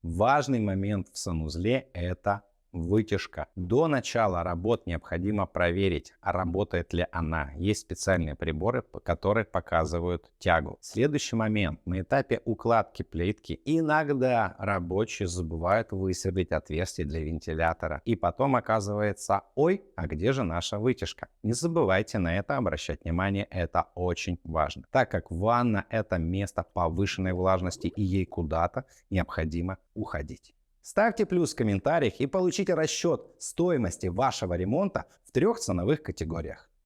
Важный момент в санузле – это вытяжка. До начала работ необходимо проверить, работает ли она. Есть специальные приборы, которые показывают тягу. Следующий момент. На этапе укладки плитки иногда рабочие забывают высвердлить отверстие для вентилятора. И потом оказывается, ой, а где же наша вытяжка? Не забывайте на это обращать внимание, это очень важно. Так как ванна – это место повышенной влажности и ей куда-то необходимо уходить. Ставьте плюс в комментариях и получите расчет стоимости вашего ремонта в 3 ценовых категориях.